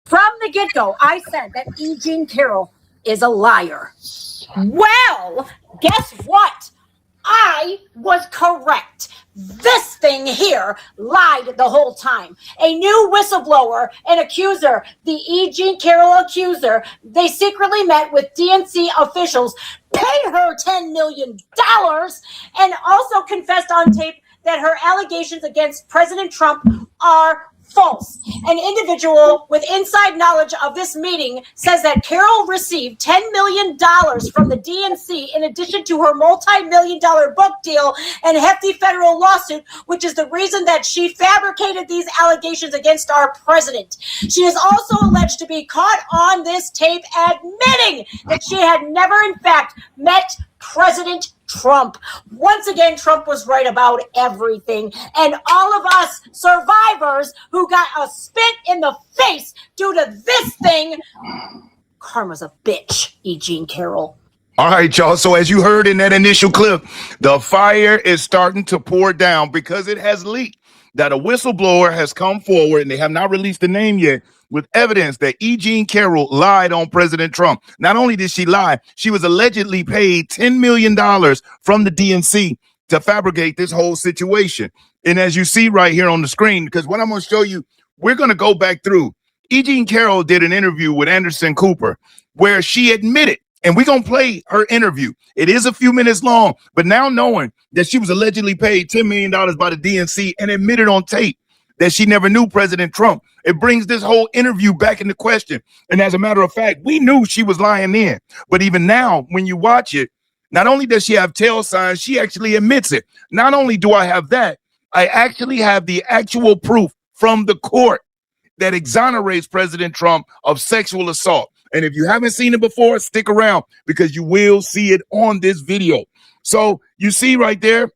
From the get-go, I said that E. Jean Carroll is a liar. Well, guess what? I was correct. This thing here lied the whole time. A new whistleblower, an accuser, the E. Jean Carroll accuser, they secretly met with DNC officials, paid her $10 million, and also confessed on tape that her allegations against President Trump are false. An individual with inside knowledge of this meeting says that Carroll received $10 million from the DNC in addition to her multi-million-dollar book deal and hefty federal lawsuit, which is the reason that she fabricated these allegations against our president. She is also alleged to be caught on this tape admitting that she had never, in fact, met President Trump. Once again, Trump was right about everything. And all of us survivors who got a spit in the face due to this thing, karma's a bitch, E. Jean Carroll. All right, y'all. So as you heard in that initial clip, the fire is starting to pour down because it has leaked that a whistleblower has come forward, and they have not released the name yet, with evidence that E. Jean Carroll lied on President Trump. Not only did she lie, she was allegedly paid $10 million from the DNC to fabricate this whole situation. And as you see right here on the screen, because what I'm going to show you, we're going to go back through. E. Jean Carroll did an interview with Anderson Cooper where she admitted, and we're going to play her interview. It is a few minutes long, but now knowing that she was allegedly paid $10 million by the DNC and admitted on tape that she never knew President Trump, it brings this whole interview back into question. And as a matter of fact, we knew she was lying then. But even now, when you watch it, not only does she have tail signs, she actually admits it. Not only do I have that, I actually have the actual proof from the court that exonerates President Trump of sexual assault. And if you haven't seen it before, stick around because you will see it on this video. So you see right there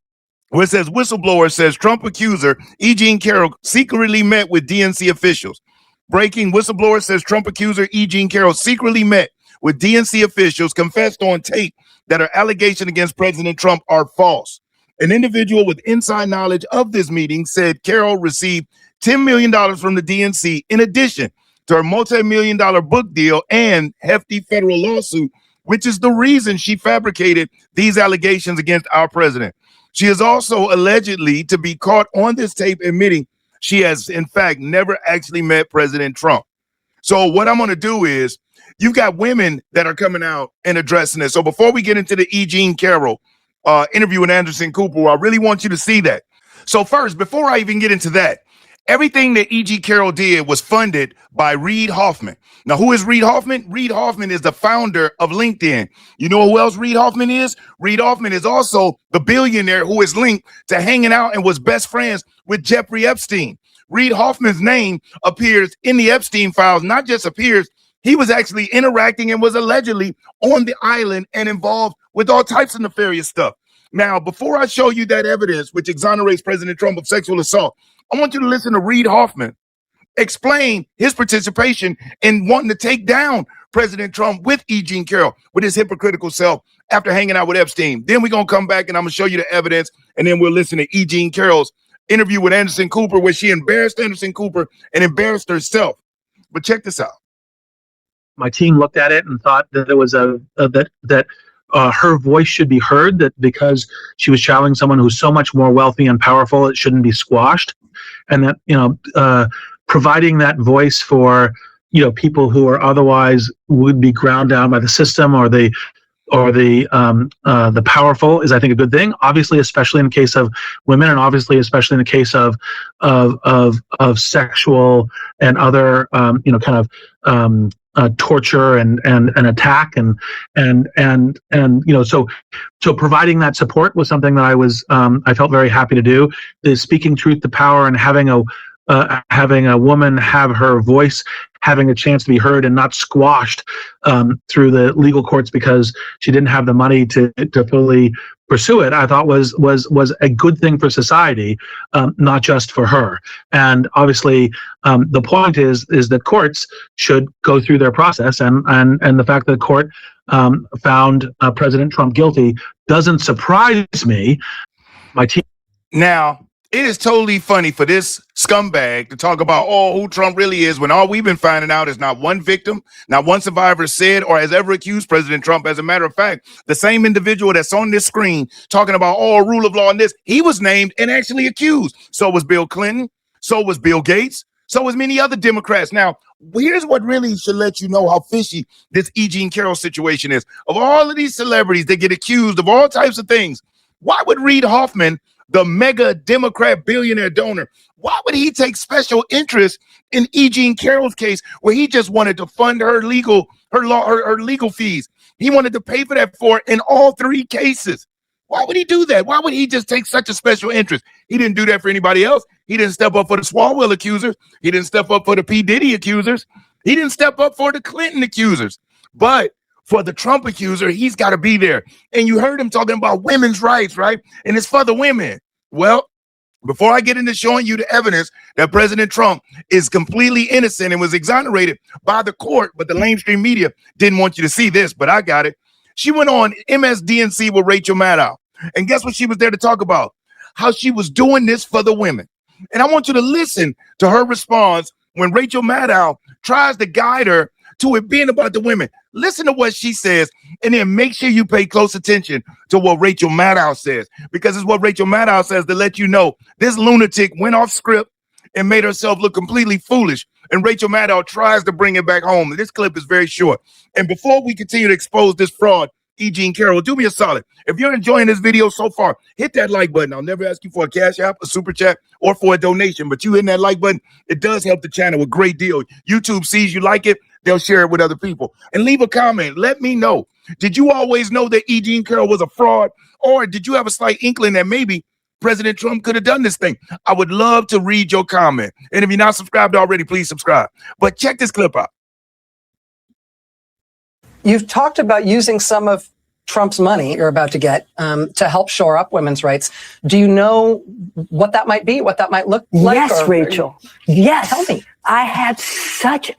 where it says whistleblower says Trump accuser E. Jean Carroll secretly met with DNC officials. Breaking, whistleblower says Trump accuser E. Jean Carroll secretly met with DNC officials, confessed on tape that her allegations against President Trump are false. An individual with inside knowledge of this meeting said Carroll received $10 million from the DNC in addition to her multi-million-dollar book deal and hefty federal lawsuit, which is the reason she fabricated these allegations against our president. She is also allegedly to be caught on this tape admitting she has, in fact, never actually met President Trump. So what I'm going to do is, you've got women that are coming out and addressing this. So before we get into the E. Jean Carroll interview with Anderson Cooper, I really want you to see that. So first, before I even get into that, everything that E. Jean Carroll did was funded by Reid Hoffman. Now, who is Reid Hoffman? Reid Hoffman is the founder of LinkedIn. You know who else Reid Hoffman is? Reid Hoffman is also the billionaire who is linked to hanging out and was best friends with Jeffrey Epstein. Reid Hoffman's name appears in the Epstein files, not just appears, he was actually interacting and was allegedly on the island and involved with all types of nefarious stuff. Now, before I show you that evidence which exonerates President Trump of sexual assault, I want you to listen to Reid Hoffman explain his participation in wanting to take down President Trump with E. Jean Carroll, with his hypocritical self after hanging out with Epstein. Then we're going to come back and I'm going to show you the evidence, and then we'll listen to E. Jean Carroll's interview with Anderson Cooper where she embarrassed Anderson Cooper and embarrassed herself. But check this out. My team looked at it and thought that there was her voice should be heard, that because she was challenging someone who's so much more wealthy and powerful, it shouldn't be squashed. And that, providing that voice for, people who are otherwise would be ground down by the system or the powerful is, I think, a good thing. Obviously, especially in the case of women, and obviously, especially in the case of sexual and other, torture and attack and so providing that support was something that I felt very happy to do. The speaking truth to power and having a woman have her voice having a chance to be heard and not squashed through the legal courts because she didn't have the money to fully pursue it, I thought was a good thing for society, not just for her. And obviously, the point is that courts should go through their process, and the fact that the court found President Trump guilty doesn't surprise me. My team. Now, It is totally funny for this scumbag to talk about, oh, who Trump really is, when all we've been finding out is not one victim, not one survivor said or has ever accused President Trump. As a matter of fact, the same individual that's on this screen talking about, oh, rule of law and this, he was named and actually accused. So was Bill Clinton. So was Bill Gates. So was many other Democrats. Now, here's what really should let you know how fishy this E. Jean Carroll situation is. Of all of these celebrities that get accused of all types of things, why would Reid Hoffman, the mega Democrat billionaire donor, why would he take special interest in E. Jean Carroll's case, where he just wanted to fund her legal fees? He wanted to pay for that for in all three cases. Why would he do that? Why would he just take such a special interest? He didn't do that for anybody else. He didn't step up for the Swalwell accusers. He didn't step up for the P. Diddy accusers. He didn't step up for the Clinton accusers. But for the Trump accuser, he's got to be there. And you heard him talking about women's rights, right? And it's for the women. Well, before I get into showing you the evidence that President Trump is completely innocent and was exonerated by the court, but the mainstream media didn't want you to see this, but I got it. She went on MSNBC with Rachel Maddow. And guess what she was there to talk about? How she was doing this for the women. And I want you to listen to her response when Rachel Maddow tries to guide her to it being about the women. Listen to what she says, and then make sure you pay close attention to what Rachel Maddow says, because it's what Rachel Maddow says to let you know this lunatic went off script and made herself look completely foolish. And Rachel Maddow tries to bring it back home. This clip is very short. And before we continue to expose this fraud, E. Jean Carroll, do me a solid. If you're enjoying this video so far, hit that like button. I'll never ask you for a cash app, a super chat, or for a donation, but you hitting that like button, it does help the channel a great deal. YouTube sees you like it, they'll share it with other people. And leave a comment. Let me know. Did you always know that E. Jean Carroll was a fraud? Or did you have a slight inkling that maybe President Trump could have done this thing? I would love to read your comment. And if you're not subscribed already, please subscribe. But check this clip out. You've talked about using some of Trump's money you're about to get to help shore up women's rights. Do you know what that might be, what that might look like? Yes, Rachel. Yes. Tell me. I had such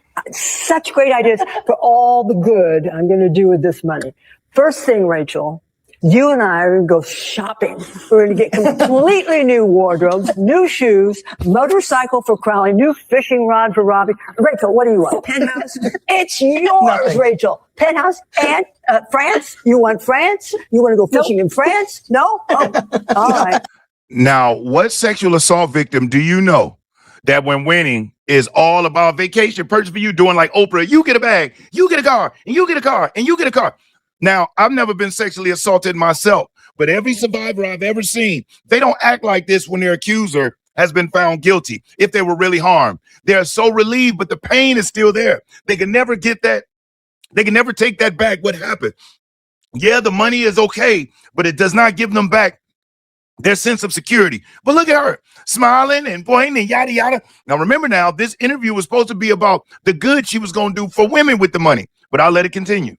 great ideas for all the good I'm going to do with this money. First thing, Rachel, you and I are going to go shopping. We're going to get completely new wardrobes, new shoes, motorcycle for Crowley, new fishing rod for Robbie. Rachel, what do you want? Penthouse? It's yours, Nothing. Rachel. Penthouse and France? You want France? You want to go fishing in France? No? Oh, all right. Now, what sexual assault victim do you know that when winning is all about vacation purchase for you, doing like Oprah? You get a bag, you get a car, and you get a car, and you get a car. Now, I've never been sexually assaulted myself, but every survivor I've ever seen, they don't act like this when their accuser has been found guilty, if they were really harmed. They're so relieved, but the pain is still there. They can never get that. They can never take that back. What happened? Yeah, the money is okay, but it does not give them back their sense of security. But look at her smiling and pointing and yada, yada. Now, remember now, this interview was supposed to be about the good she was going to do for women with the money, but I'll let it continue.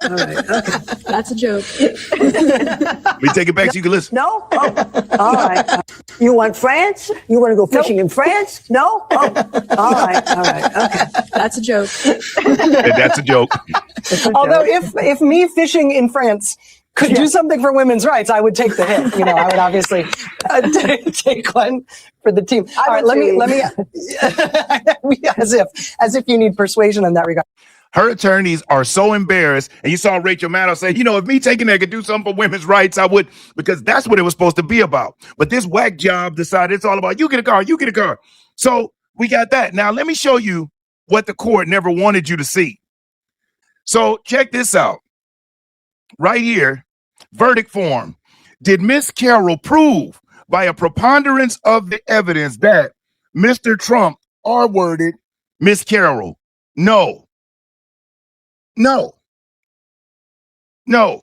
All right. Okay. That's a joke. Let me take it back so you can listen. No? Oh, all right. You want France? You want to go fishing in France? No? Oh, all right. All right. Okay. That's a joke. That's a joke. Although if me fishing in France could do something for women's rights, I would take the hit. You know, I would obviously take one for the team. All right, let me as if you need persuasion in that regard. Her attorneys are so embarrassed. And you saw Rachel Maddow say, you know, if me taking that could do something for women's rights, I would, because that's what it was supposed to be about. But this whack job decided it's all about you get a car, you get a car. So we got that. Now, let me show you what the court never wanted you to see. So check this out. Right here, verdict form. Did Miss Carroll prove by a preponderance of the evidence that Mr. Trump R-worded Miss Carroll? No. No. No.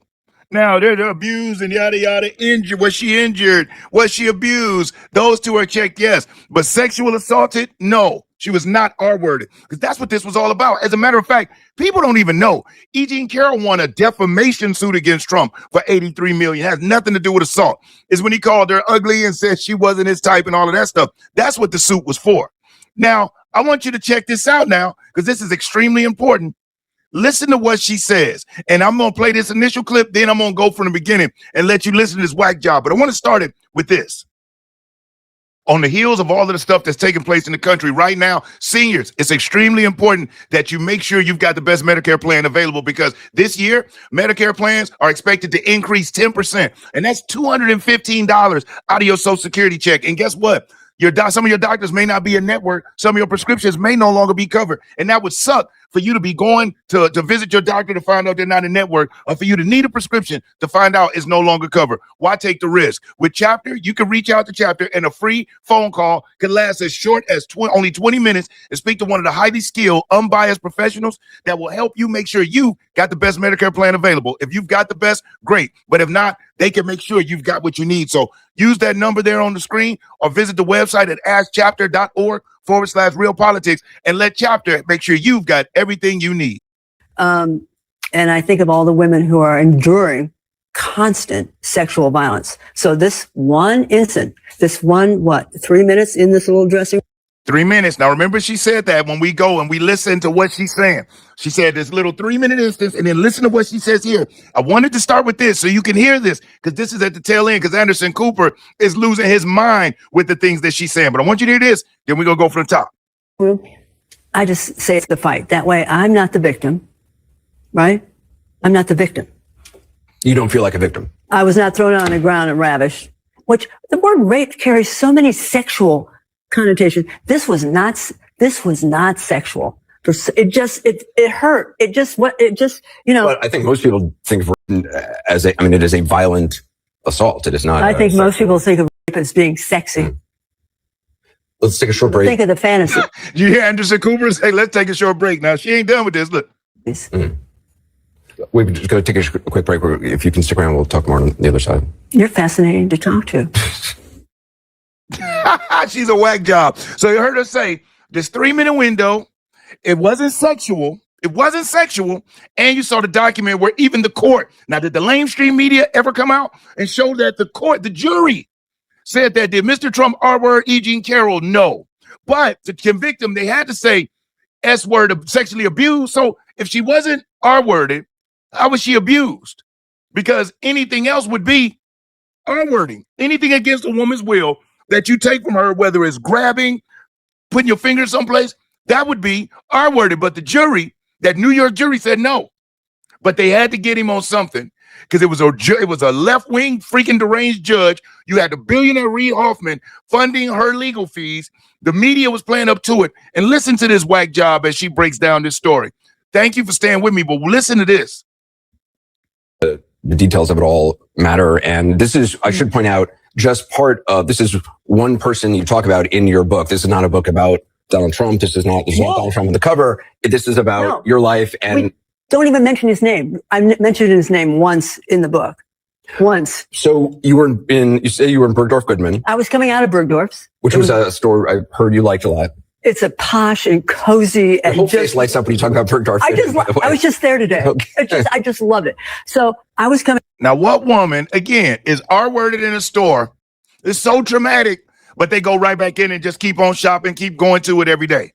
Now, they're abused and yada, yada. Injured. Was she injured? Was she abused? Those two are checked, yes. But sexual assaulted? No. She was not R-worded, because that's what this was all about. As a matter of fact, people don't even know. E. Jean Carroll won a defamation suit against Trump for $83 million. It has nothing to do with assault. It's when he called her ugly and said she wasn't his type and all of that stuff. That's what the suit was for. Now, I want you to check this out now, because this is extremely important. Listen to what she says. And I'm going to play this initial clip. Then I'm going to go from the beginning and let you listen to this whack job. But I want to start it with this. on the heels of all of the stuff that's taking place in the country right now, seniors, it's extremely important that you make sure you've got the best Medicare plan available, because this year, Medicare plans are expected to increase 10%. And that's $215 out of your Social Security check. And guess what? Some of your doctors may not be in network. Some of your prescriptions may no longer be covered. And that would suck for you to be going to visit your doctor to find out they're not in network, or for you to need a prescription to find out it's no longer covered. Why take the risk? With Chapter, you can reach out to Chapter, and a free phone call can last as short as only 20 minutes and speak to one of the highly skilled, unbiased professionals that will help you make sure you got the best Medicare plan available. If you've got the best, great. But if not, they can make sure you've got what you need. So use that number there on the screen, or visit the website at askchapter.org/realpolitics and let Chapter make sure you've got everything you need. And I think of all the women who are enduring constant sexual violence. So this one instant, 3 minutes in this little dressing room? 3 minutes. Now, remember, she said that when we go and we listen to what she's saying. She said this little 3-minute instance, and then listen to what she says here. I wanted to start with this so you can hear this, because this is at the tail end, because Anderson Cooper is losing his mind with the things that she's saying. But I want you to hear this, then we're going to go from the top. I just say it's the fight. That way I'm not the victim, right? I'm not the victim. You don't feel like a victim. I was not thrown on the ground and ravished, which the word rape carries so many sexual connotations. This was not sexual. It hurt. It just, you know. But I think most people think of rape as it is a violent assault. It is not. I think most people think of rape as being sexy. Let's take a short break. Think of the fantasy. You hear Anderson Cooper say, let's take a short break. Now, she ain't done with this. Look. We're just going to take a quick break. If you can stick around, we'll talk more on the other side. You're fascinating to talk to. She's a whack job. So you heard her say this 3-minute window. It wasn't sexual. And you saw the document where even the court. Now, did the lamestream media ever come out and show that the jury said that did Mr. Trump R-word Eugene Carroll? No. But to convict him, they had to say S-word of sexually abused. So if she wasn't R-worded, how was she abused? Because anything else would be R-wording. Anything against a woman's will that you take from her, whether it's grabbing, putting your finger someplace, that would be R-worded. But the jury, that New York jury, said no. But they had to get him on something, because it was a left-wing freaking deranged judge. You had the billionaire Reid Hoffman funding her legal fees. The media was playing up to it. And listen to this whack job as she breaks down this story. Thank you for staying with me, but listen to this. The details of it all matter. And this is, I should point out, just part of, this is one person you talk about in your book. This is not a book about Donald Trump. This is not Donald Trump on the cover. This is about your life. And don't even mention his name. I mentioned his name once in the book. Once. So you say you were in Bergdorf Goodman. I was coming out of Bergdorf's. Which was a store I heard you liked a lot. It's a posh and cozy. The whole face lights up when you talk about Bergdorf Goodman, by the way. I was just there today. Okay. I just loved it. So I was coming. Now, what woman, again, is R-worded in a store? It's so traumatic, but they go right back in and just keep on shopping, keep going to it every day.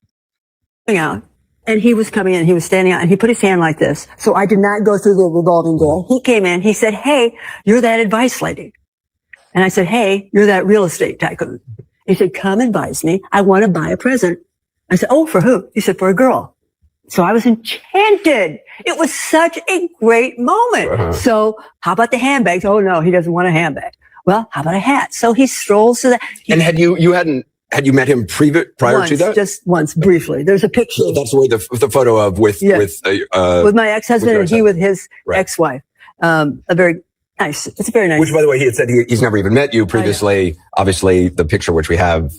Out, and he was coming in, he was standing out, and he put his hand like this. So I did not go through the revolving door. He came in, he said, "Hey, you're that advice lady." And I said, "Hey, you're that real estate tycoon." He said, "Come advise me. I want to buy a present." I said, "Oh, for who?" He said, "For a girl." So I was enchanted. It was such a great moment. So how about the handbags? Oh no, he doesn't want a handbag. Well, how about a hat? So he strolls to that. And had you met him prior to that? Just once, briefly. There's a picture. So that's where the photo of with my ex-husband and he with his ex-wife. A very nice. It's a very nice. Which, by the way, he had said he's never even met you previously. Obviously, the picture which we have,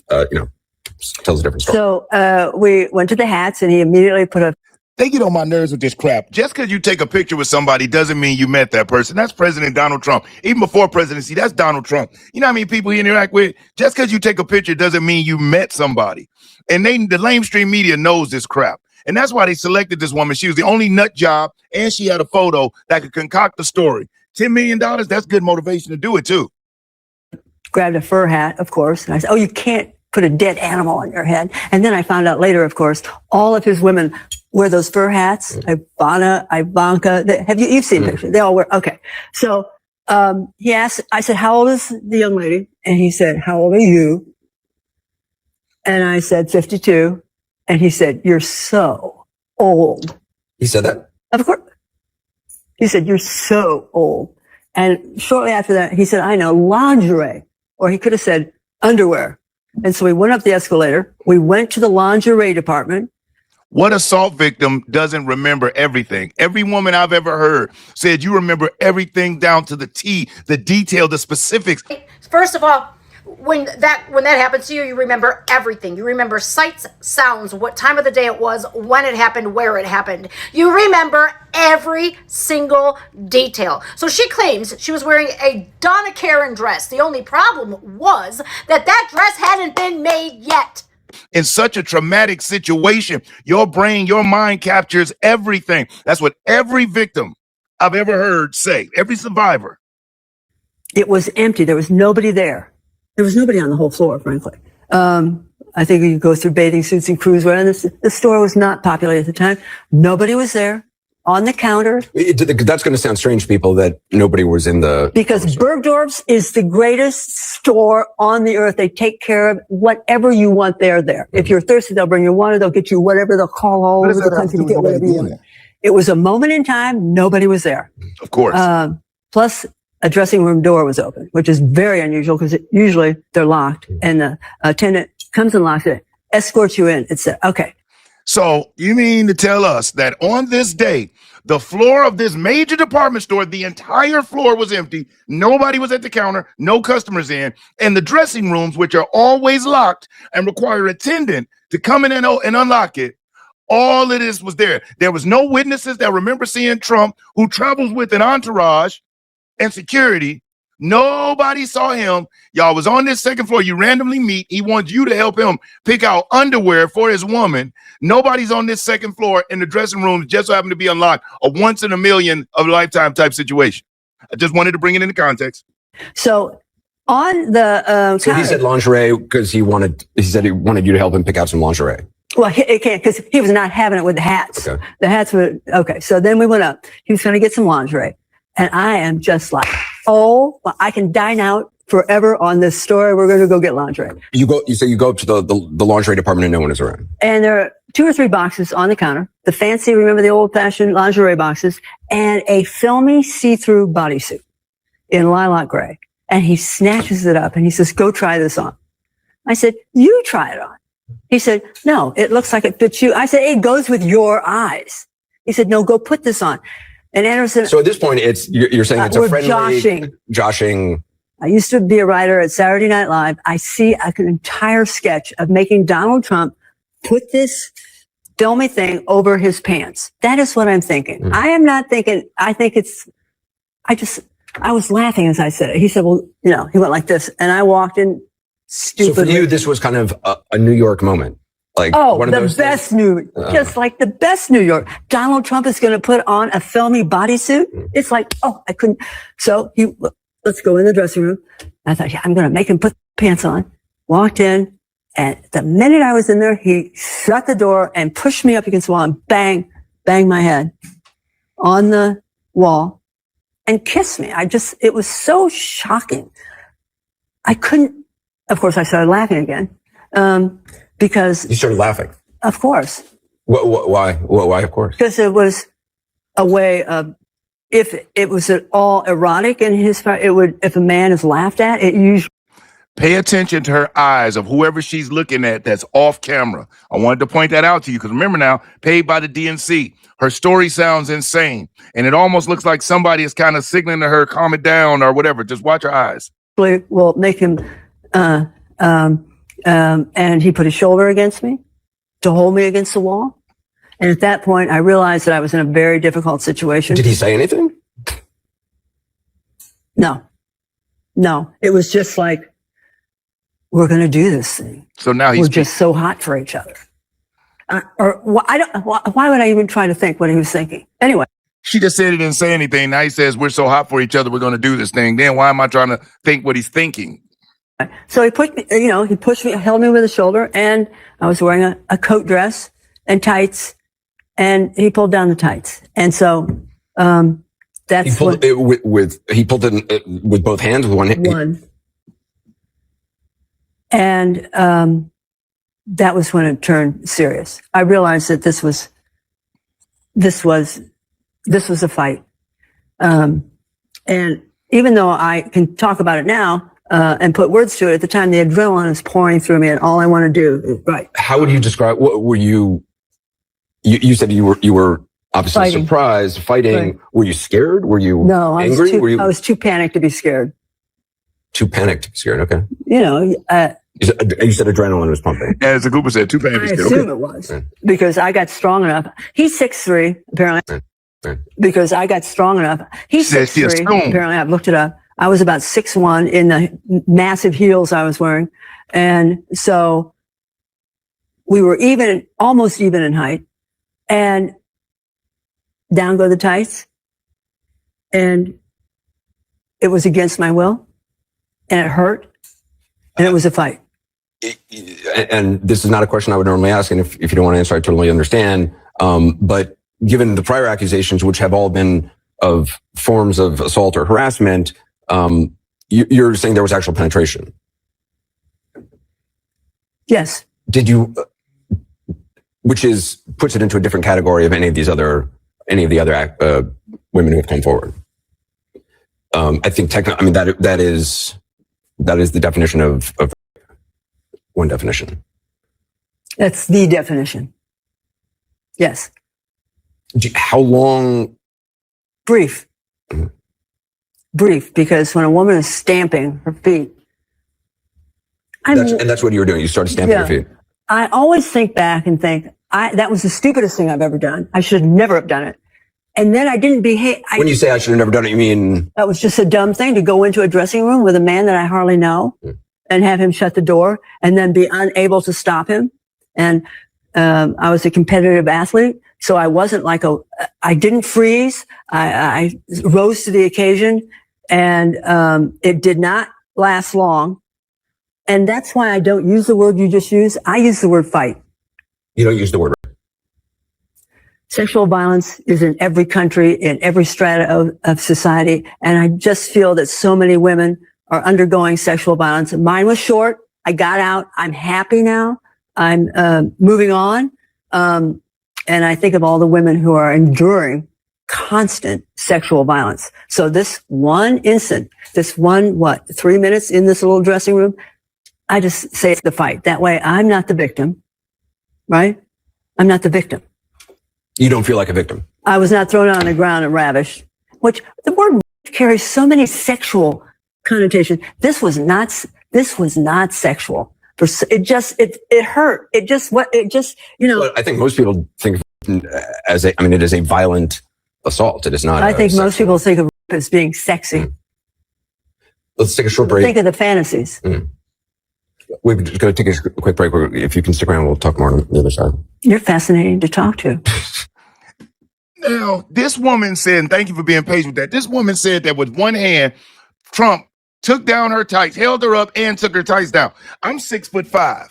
tells a different story. So we went to the hats, and he immediately put a. They get on my nerves with this crap. Just because you take a picture with somebody doesn't mean you met that person. That's President Donald Trump. Even before presidency, that's Donald Trump. You know how many people he interact with? Just because you take a picture doesn't mean you met somebody. And the lamestream media knows this crap. And that's why they selected this woman. She was the only nut job, and she had a photo that could concoct the story. $10 million, that's good motivation to do it, too. Grabbed a fur hat, of course. And I said, "Oh, you can't put a dead animal on your head." And then I found out later, of course, all of his women wear those fur hats. Ivanka, you've seen pictures. They all wear. Okay. So, he asked, I said, "How old is the young lady?" And he said, "How old are you?" And I said 52. And he said, "You're so old." He said that? Of course. He said, "You're so old." And shortly after that, he said, "I know, lingerie." Or he could have said underwear. And so we went up the escalator. We went to the lingerie department. What assault victim doesn't remember everything? Every woman I've ever heard said you remember everything down to the T, the detail, the specifics. First of all, when that happens to you, you remember everything. You remember sights, sounds, what time of the day it was, when it happened, where it happened. You remember every single detail. So she claims she was wearing a Donna Karan dress. The only problem was that dress hadn't been made yet. In such a traumatic situation, your brain, your mind captures everything. That's what every victim I've ever heard say, every survivor. It was empty. There was nobody there. There was nobody on the whole floor, frankly. I think you go through bathing suits and cruise wear, and the store was not populated at the time. Nobody was there on the counter. That's going to sound strange to people that nobody was in the... Because Bergdorf's is the greatest store on the earth. They take care of whatever you want, they're there. If you're thirsty, they'll bring you water. They'll get you whatever. They'll call all over the country to get whatever you want. It was a moment in time. Nobody was there. Of course. Plus, a dressing room door was open, which is very unusual because usually they're locked, and the attendant comes and locks it, escorts you in. It's okay. So you mean to tell us that on this day, the floor of this major department store, the entire floor was empty. Nobody was at the counter, no customers in, and the dressing rooms, which are always locked and require an attendant to come in and unlock it, all of this was there. There was no witnesses that remember seeing Trump, who travels with an entourage and security. Nobody saw him. Y'all was on this second floor. You randomly meet. He wants you to help him pick out underwear for his woman. Nobody's on this second floor, in the dressing room just so happened to be unlocked. A once in a million of a lifetime type situation. I just wanted to bring it into context. So on the So he said lingerie because he said he wanted you to help him pick out some lingerie. Well, it can't, because he was not having it with the hats. Okay. The hats were okay. So then we went up. He was going to get some lingerie, and I am just like, oh, well, I can dine out forever on this story. We're going to go get lingerie. You say you go up to the lingerie department and no one is around. And there are 2 or 3 boxes on the counter. The fancy, remember the old-fashioned lingerie boxes, and a filmy see-through bodysuit in lilac gray. And he snatches it up and he says, "Go try this on." I said, "You try it on." He said, "No, it looks like it fits you." I said, "It goes with your eyes." He said, "No, go put this on." And Anderson. So at this point, you're saying it's a friendly joshing. I used to be a writer at Saturday Night Live. I see an entire sketch of making Donald Trump put this filmy thing over his pants. That is what I'm thinking. Mm. I am not thinking, I was laughing as I said it. He said, "Well, he went like this." And I walked in stupidly. So for you, this was kind of a New York moment. Like one of those best just like the best New York. Donald Trump is going to put on a filmy bodysuit. It's like, I couldn't. So let's go in the dressing room. I thought, I'm going to make him put pants on. Walked in, and the minute I was in there, he shut the door and pushed me up against the wall and bang my head on the wall and kissed me. It was so shocking. I couldn't, of course, I started laughing again. Because you started laughing. Of course. Why? Why? Of course. Because it was a way of, if it was at all erotic in his part, it would. If a man is laughed at, it usually. Pay attention to her eyes of whoever she's looking at that's off camera. I wanted to point that out to you because remember now, paid by the DNC. Her story sounds insane, and it almost looks like somebody is kind of signaling to her, calm it down or whatever. Just watch her eyes. Will make him. And he put his shoulder against me to hold me against the wall. And at that point, I realized that I was in a very difficult situation. Did he say anything? No. It was just like, we're going to do this thing. So now we're just so hot for each other. Why would I even try to think what he was thinking? Anyway. She just said he didn't say anything. Now he says, we're so hot for each other, we're going to do this thing. Then why am I trying to think what he's thinking? So he pushed me, he pushed me, held me with his shoulder, and I was wearing a coat dress and tights, and he pulled down the tights. And so, that's he pulled it with both hands, with one hand. And, that was when it turned serious. I realized that this was a fight. And even though I can talk about it now and put words to it, at the time the adrenaline is pouring through me, and all I want to do is right. How would you describe? What were you? You said you were obviously Fighting. surprised, fighting. Right. Were you scared? Were you angry? I was too panicked to be scared. Too panicked to be scared. Okay. You know, You said adrenaline was pumping. As the Cooper said, 2 I panics. assume it was because I got strong enough. He's 6'3", apparently. Right. Because I got strong enough. He's Says she 6'3", assumed. apparently. I've looked it up. I was about 6'1" in the massive heels I was wearing. And so we were almost even in height. And down go the tights. And it was against my will. And it hurt. And it was a fight. And this is not a question I would normally ask. And if you don't want to answer, I totally understand. But given the prior accusations, which have all been of forms of assault or harassment, you're saying there was actual penetration. Yes. Did you, which puts it into a different category of any of the other women who have come forward. I think that is the definition of one definition. That's the definition. Yes. How long? Brief. Brief, because when a woman is stamping her feet, That's what you were doing. You started stamping your feet. I always think back and think, that was the stupidest thing I've ever done. I should never have done it. And then I didn't behave. When you say I should have never done it, you mean? That was just a dumb thing to go into a dressing room with a man that I hardly know and have him shut the door and then be unable to stop him. And I was a competitive athlete, so I wasn't I didn't freeze. I rose to the occasion, and it did not last long. And that's why I don't use the word you just used. I use the word fight. You don't use the word. Sexual violence is in every country, in every strata of society. And I just feel that so many women are undergoing sexual violence. Mine was short. I got out. I'm happy now. I'm moving on. And I think of all the women who are enduring constant sexual violence. So this one instant, 3 minutes in this little dressing room, I just say it's the fight. That way I'm not the victim, right? I'm not the victim. You don't feel like a victim. I was not thrown on the ground and ravished, which the word carries so many sexual connotations. This was not sexual. It hurt. Well, I think most people think of it it is a violent assault. It is not. I think most people think of it as being sexy. Let's take a short break. Think of the fantasies. We're just going to take a quick break. If you can stick around, we'll talk more on the other side. You're fascinating to talk to. Now, this woman said, and thank you for being patient with that. This woman said that with one hand, Trump took down her tights, held her up, and took her tights down. I'm 6'5".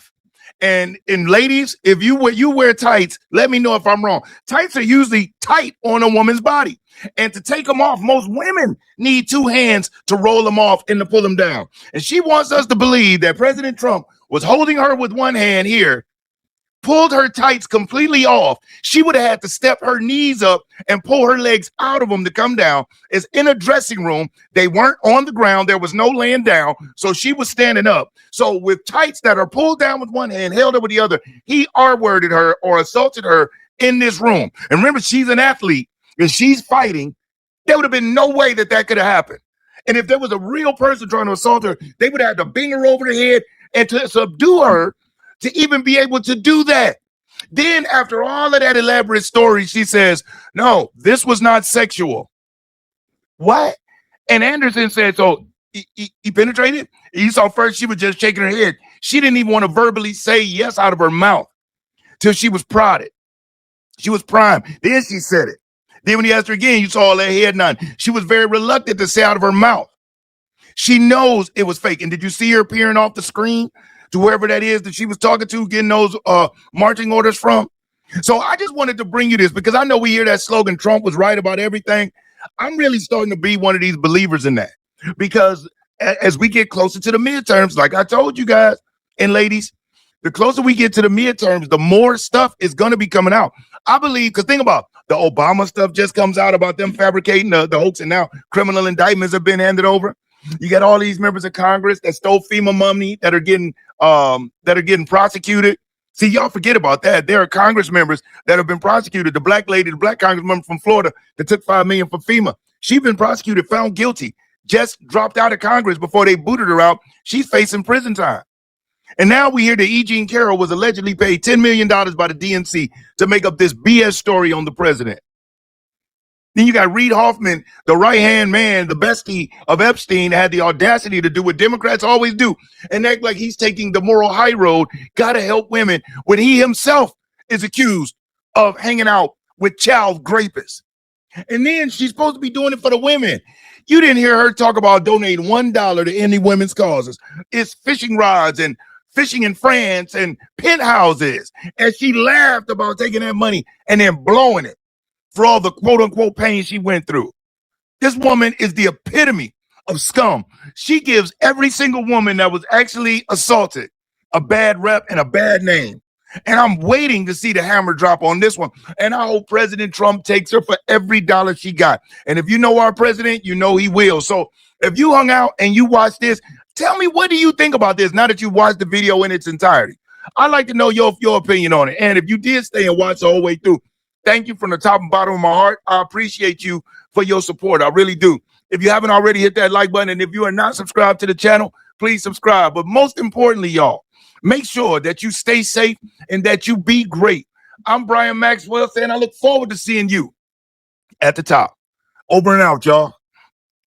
And ladies, if you wear tights, let me know if I'm wrong. Tights are usually tight on a woman's body. And to take them off, most women need two hands to roll them off and to pull them down. And she wants us to believe that President Trump was holding her with one hand here, pulled her tights completely off. She would have had to step her knees up and pull her legs out of them to come down. It's in a dressing room. They weren't on the ground. There was no laying down. So she was standing up. So with tights that are pulled down with one hand, held up with the other, he R-worded her or assaulted her in this room. And remember, she's an athlete and she's fighting. There would have been no way that could have happened. And if there was a real person trying to assault her, they would have to bang her over the head and to subdue her to even be able to do that. Then after all of that elaborate story, she says, no, this was not sexual. What? And Anderson said, so he penetrated? You saw first she was just shaking her head. She didn't even want to verbally say yes out of her mouth till she was prodded. She was primed. Then she said it. Then when he asked her again, you saw all that head nod. She was very reluctant to say out of her mouth. She knows it was fake. And did you see her appearing off the screen to whoever that is that she was talking to, getting those marching orders from? So I just wanted to bring you this because I know we hear that slogan, Trump was right about everything. I'm really starting to be one of these believers in that because as we get closer to the midterms, like I told you guys and ladies, The closer we get to the midterms, the more stuff is going to be coming out. I believe, because think about the Obama stuff just comes out about them fabricating the hoax, and now criminal indictments have been handed over. You got all these members of Congress that stole FEMA money that are getting prosecuted. See, y'all forget about that. There are Congress members that have been prosecuted. The black Congresswoman from Florida that took $5 million for FEMA. She's been prosecuted, found guilty, just dropped out of Congress before they booted her out. She's facing prison time. And now we hear that E. Jean Carroll was allegedly paid $10 million by the DNC to make up this BS story on the president. Then you got Reid Hoffman, the right-hand man, the bestie of Epstein, had the audacity to do what Democrats always do and act like he's taking the moral high road, gotta help women, when he himself is accused of hanging out with child rapists. And then she's supposed to be doing it for the women. You didn't hear her talk about donating $1 to any women's causes. It's fishing rods and fishing in France and penthouses. And she laughed about taking that money and then blowing it for all the quote unquote pain she went through. This woman is the epitome of scum. She gives every single woman that was actually assaulted a bad rep and a bad name. And I'm waiting to see the hammer drop on this one. And I hope President Trump takes her for every dollar she got. And if you know our president, you know he will. So if you hung out and you watched this, tell me, what do you think about this now that you watched the video in its entirety? I'd like to know your opinion on it. And if you did stay and watch the whole way through, thank you from the top and bottom of my heart. I appreciate you for your support. I really do. If you haven't already, hit that like button. And if you are not subscribed to the channel, please subscribe. But most importantly, y'all, make sure that you stay safe and that you be great. I'm Brian Maxwell saying I look forward to seeing you at the top. Over and out, y'all.